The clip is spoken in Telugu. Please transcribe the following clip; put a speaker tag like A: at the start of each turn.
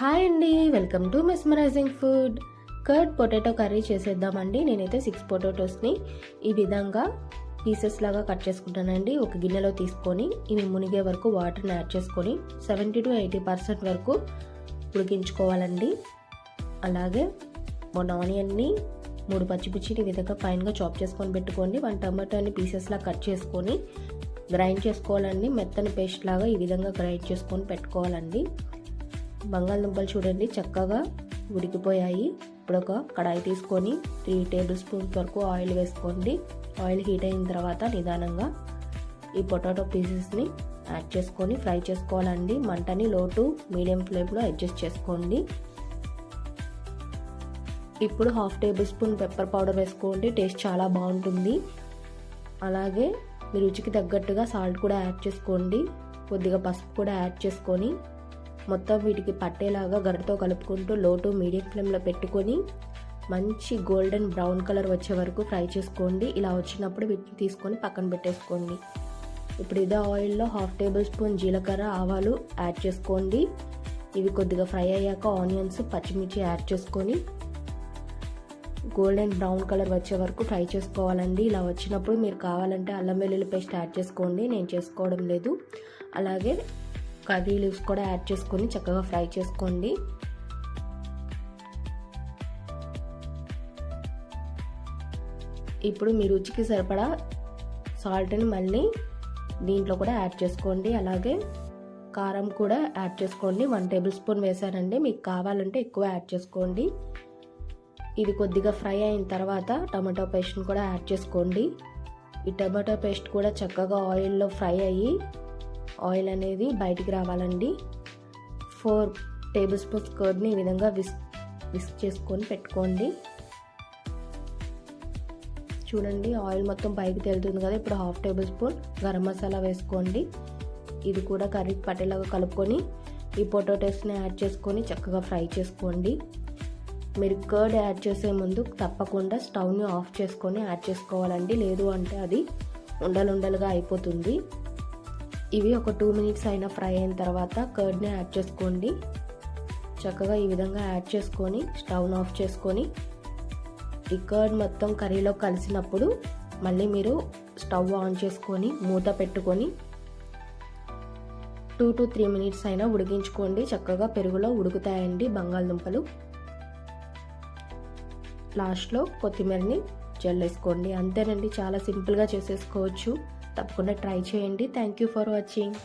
A: హాయ్ అండి, welcome to mesmerizing food. Curd potato curry చేసేద్దామండి. నేనైతే 6 పొటాటోస్ని ఈ విధంగా పీసెస్ లాగా కట్ చేసుకుంటానండి. ఒక గిన్నెలో తీసుకొని ఇవి మునిగే వరకు వాటర్ని యాడ్ చేసుకొని 70 to 80% వరకు ఉడికించుకోవాలండి. అలాగే 1 ఆనియన్ని 3 పచ్చిమిర్చిని ఈ విధంగా ఫైన్గా చాప్ చేసుకొని పెట్టుకోండి. 1 టమాటోని పీసెస్లా కట్ చేసుకొని గ్రైండ్ చేసుకోవాలండి. మెత్తని పేస్ట్ లాగా ఈ విధంగా గ్రైండ్ చేసుకొని పెట్టుకోవాలండి. బంగాళదుంపలు చూడండి చక్కగా ఉడికిపోయాయి. ఇప్పుడు ఒక కడాయి తీసుకొని 3 టేబుల్ స్పూన్స్ వరకు ఆయిల్ వేసుకోండి. ఆయిల్ హీట్ అయిన తర్వాత నిదానంగా ఈ పొటాటో పీసెస్ని యాడ్ చేసుకొని ఫ్రై చేసుకోవాలండి. మంటని లో టు మీడియం ఫ్లేమ్లో అడ్జస్ట్ చేసుకోండి. ఇప్పుడు 1/2 టేబుల్ స్పూన్ పెప్పర్ పౌడర్ వేసుకోండి, టేస్ట్ చాలా బాగుంటుంది. అలాగే మీ రుచికి తగ్గట్టుగా సాల్ట్ కూడా యాడ్ చేసుకోండి. కొద్దిగా పసుపు కూడా యాడ్ చేసుకొని మొత్తం వీటికి పట్టేలాగా గరిటతో కలుపుకుంటూ లో టు మీడియం ఫ్లేమ్లో పెట్టుకొని మంచి గోల్డెన్ బ్రౌన్ కలర్ వచ్చే వరకు ఫ్రై చేసుకోండి. ఇలా వచ్చినప్పుడు వీటిని తీసుకొని పక్కన పెట్టేసుకోండి. ఇప్పుడు ఇదే ఆయిల్లో 1/2 టేబుల్ స్పూన్ జీలకర్ర ఆవాలు యాడ్ చేసుకోండి. ఇవి కొద్దిగా ఫ్రై అయ్యాక ఆనియన్స్ పచ్చిమిర్చి యాడ్ చేసుకొని గోల్డెన్ బ్రౌన్ కలర్ వచ్చే వరకు ఫ్రై చేసుకోవాలండి. ఇలా వచ్చినప్పుడు మీరు కావాలంటే అల్లం వెల్లుల్లి పేస్ట్ యాడ్ చేసుకోండి, నేను చేసుకోవడం లేదు. అలాగే కర్రీ లీవ్స్ కూడా యాడ్ చేసుకొని చక్కగా ఫ్రై చేసుకోండి. ఇప్పుడు మీ రుచికి సరిపడా సాల్ట్ని మళ్ళీ దీంట్లో కూడా యాడ్ చేసుకోండి. అలాగే కారం కూడా యాడ్ చేసుకోండి. 1 టేబుల్ స్పూన్ వేసానండి, మీకు కావాలంటే ఎక్కువ యాడ్ చేసుకోండి. ఇది కొద్దిగా ఫ్రై అయిన తర్వాత టమాటో పేస్ట్ని కూడా యాడ్ చేసుకోండి. ఈ టమాటో పేస్ట్ కూడా చక్కగా ఆయిల్లో ఫ్రై అయ్యి ఆయిల్ అనేది బయటికి రావాలండి. 4 టేబుల్ స్పూన్స్ కర్డ్ని ఈ విధంగా విస్క్ చేసుకొని పెట్టుకోండి. చూడండి ఆయిల్ మొత్తం పైకి తేలుతుంది కదా. ఇప్పుడు 1/2 టేబుల్ స్పూన్ గరం మసాలా వేసుకోండి. ఇది కూడా కర్రీకి పట్టేలాగా కలుపుకొని ఈ పొటాటోస్ని యాడ్ చేసుకొని చక్కగా ఫ్రై చేసుకోండి. మీరు కర్డ్ యాడ్ చేసే ముందు తప్పకుండా స్టవ్ని ఆఫ్ చేసుకొని యాడ్ చేసుకోవాలండి, లేదు అంటే అది ఉండలుగా అయిపోతుంది. ఇవి ఒక 2 మినిట్స్ అయినా ఫ్రై అయిన తర్వాత కర్డ్ని యాడ్ చేసుకోండి. చక్కగా ఈ విధంగా యాడ్ చేసుకొని స్టవ్ని ఆఫ్ చేసుకొని ఈ కర్డ్ మొత్తం కర్రీలో కలిసినప్పుడు మళ్ళీ మీరు స్టవ్ ఆన్ చేసుకొని మూత పెట్టుకొని 2 to 3 మినిట్స్ అయినా ఉడికించుకోండి. చక్కగా పెరుగులో ఉడుకుతాయండి బంగాళదుంపలు. లాస్ట్లో కొత్తిమీరని జల్లేసుకోండి. అంతేనండి, చాలా సింపుల్గా చేసేసుకోవచ్చు. తప్పకుండా ట్రై చేయండి. Thank you for watching.